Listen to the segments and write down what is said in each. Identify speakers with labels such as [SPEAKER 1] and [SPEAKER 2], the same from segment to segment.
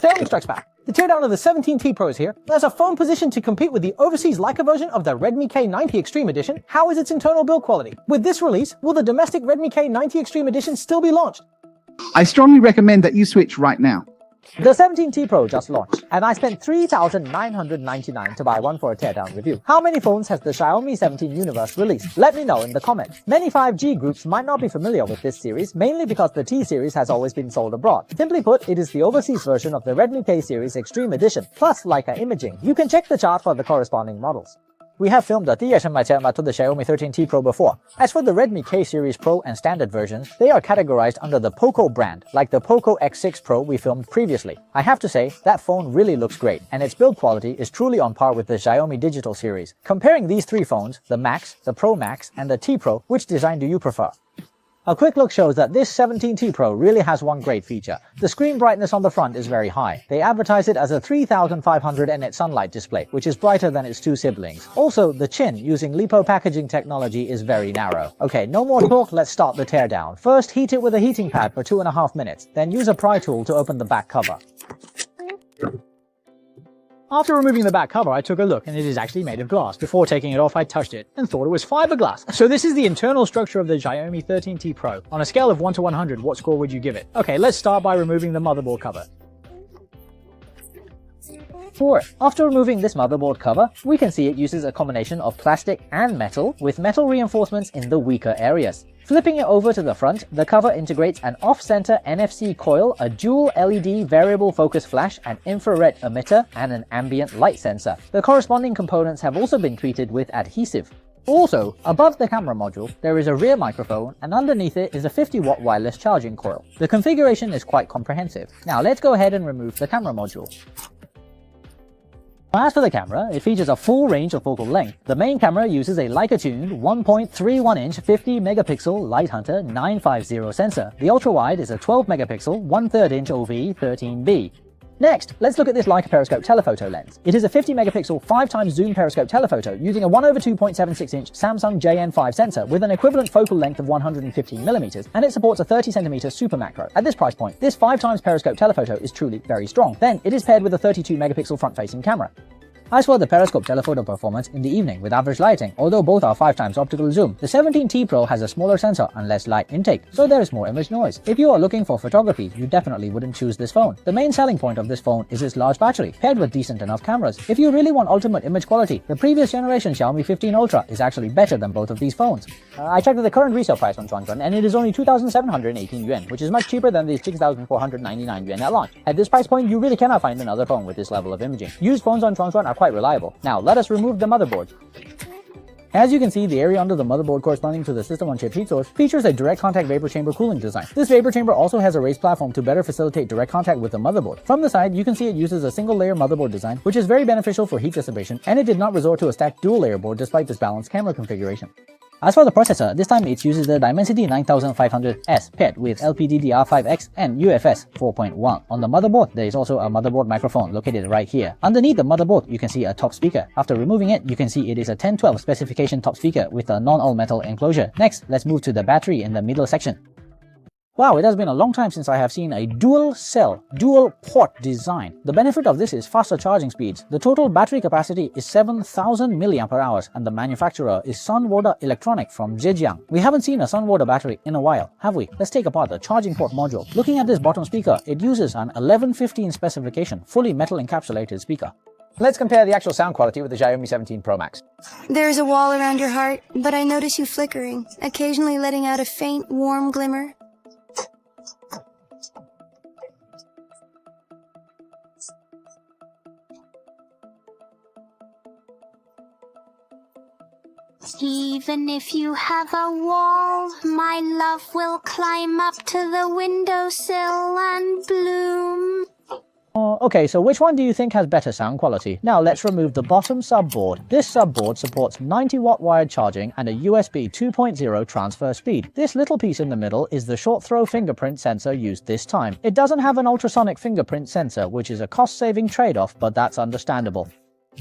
[SPEAKER 1] Xiaomi strikes back. The teardown of the 17T Pro is here. There's a phone positioned to compete with the overseas Leica version of the Redmi K90 Extreme Edition. How is its internal build quality? With this release, will the domestic Redmi K90 Extreme Edition still be launched?
[SPEAKER 2] I strongly recommend that you switch right now.
[SPEAKER 1] The 17T Pro just launched, and I spent $3,999 to buy one for a teardown review. How many phones has the Xiaomi 17 universe released? Let me know in the comments. Many 5G groups might not be familiar with this series, mainly because the T series has always been sold abroad. Simply put, it is the overseas version of the Redmi K series Extreme Edition, plus Leica imaging. You can check the chart for the corresponding models. We have filmed a Disassembling the Xiaomi 13T Pro before. As for the Redmi K series Pro and standard versions, they are categorized under the Poco brand, like the Poco X6 Pro we filmed previously. I have to say, that phone really looks great, and its build quality is truly on par with the Xiaomi digital series. Comparing these three phones, the Max, the Pro Max, and the T Pro, which design do you prefer? A quick look shows that this 17T Pro really has one great feature. The screen brightness on the front is very high. They advertise it as a 3500 nit sunlight display, which is brighter than its two siblings. Also, the chin using lipo packaging technology is very narrow. Okay, no more talk, let's start the teardown. First, heat it with a heating pad for 2.5 minutes, then use a pry tool to open the back cover. After removing the back cover, I took a look, and it is actually made of glass. Before taking it off, I touched it and thought it was fiberglass. So this is the internal structure of the Xiaomi 13T Pro. On a scale of 1 to 100, what score would you give it? Okay, let's start by removing the motherboard cover. 4. After removing this motherboard cover, we can see it uses a combination of plastic and metal, with metal reinforcements in the weaker areas. Flipping it over to the front, the cover integrates an off-center NFC coil, a dual LED variable focus flash, an infrared emitter, and an ambient light sensor. The corresponding components have also been treated with adhesive. Also, above the camera module, there is a rear microphone, and underneath it is a 50-watt wireless charging coil. The configuration is quite comprehensive. Now let's go ahead and remove the camera module. As for the camera, it features a full range of focal length. The main camera uses a Leica-tuned 1.31-inch 50-megapixel Light Hunter 950 sensor. The ultra-wide is a 12-megapixel 1/3-inch OV 13B. Next, let's look at this Leica periscope telephoto lens. It is a 50-megapixel 5x zoom periscope telephoto using a 1/2.76-inch Samsung JN5 sensor with an equivalent focal length of 115mm, and it supports a 30cm super macro. At this price point, this 5x periscope telephoto is truly very strong. Then, it is paired with a 32-megapixel front-facing camera. As for the periscope telephoto performance in the evening with average lighting, although both are 5x optical zoom, the 17T Pro has a smaller sensor and less light intake, so there is more image noise. If you are looking for photography, you definitely wouldn't choose this phone. The main selling point of this phone is its large battery, paired with decent enough cameras. If you really want ultimate image quality, the previous generation Xiaomi 15 Ultra is actually better than both of these phones. I checked the current resale price on Chuanchuan, and it is only 2,718 yuan, which is much cheaper than the 6,499 yuan at launch. At this price point, you really cannot find another phone with this level of imaging. Used phones on Chuanchuan are quite reliable. Now, let us remove the motherboard. As you can see, the area under the motherboard corresponding to the system-on-chip heat source features a direct contact vapor chamber cooling design. This vapor chamber also has a raised platform to better facilitate direct contact with the motherboard. From the side, you can see it uses a single-layer motherboard design, which is very beneficial for heat dissipation, and it did not resort to a stacked dual-layer board despite this balanced camera configuration. As for the processor, this time it uses the Dimensity 9500S paired with LPDDR5X and UFS 4.1. On the motherboard, there is also a motherboard microphone located right here. Underneath the motherboard, you can see a top speaker. After removing it, you can see it is a 1012 specification top speaker with a non-all-metal enclosure. Next, let's move to the battery in the middle section. Wow, it has been a long time since I have seen a dual-cell, dual-port design. The benefit of this is faster charging speeds. The total battery capacity is 7,000 mAh, and the manufacturer is Sunwater Electronic from Zhejiang. We haven't seen a Sunwater battery in a while, have we? Let's take apart the charging port module. Looking at this bottom speaker, it uses an 1115 specification, fully metal encapsulated speaker. Let's compare the actual sound quality with the Xiaomi 17 Pro Max.
[SPEAKER 3] There's a wall around your heart, but I notice you flickering, occasionally letting out a faint, warm glimmer.
[SPEAKER 4] Even if you have a wall, my love will climb up to the windowsill and bloom.
[SPEAKER 1] Okay, so which one do you think has better sound quality? Now let's remove the bottom subboard. This subboard supports 90-watt wired charging and a USB 2.0 transfer speed. This little piece in the middle is the short-throw fingerprint sensor used this time. It doesn't have an ultrasonic fingerprint sensor, which is a cost-saving trade-off, but that's understandable.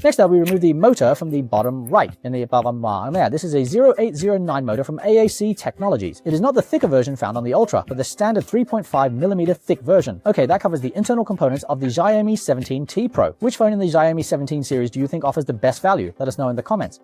[SPEAKER 1] Next up, we remove the motor from the bottom right. In the bottom yeah, this is a 0809 motor from AAC Technologies. It is not the thicker version found on the Ultra, but the standard 3.5mm thick version. Okay, that covers the internal components of the Xiaomi 17T Pro. Which phone in the Xiaomi 17 series do you think offers the best value? Let us know in the comments.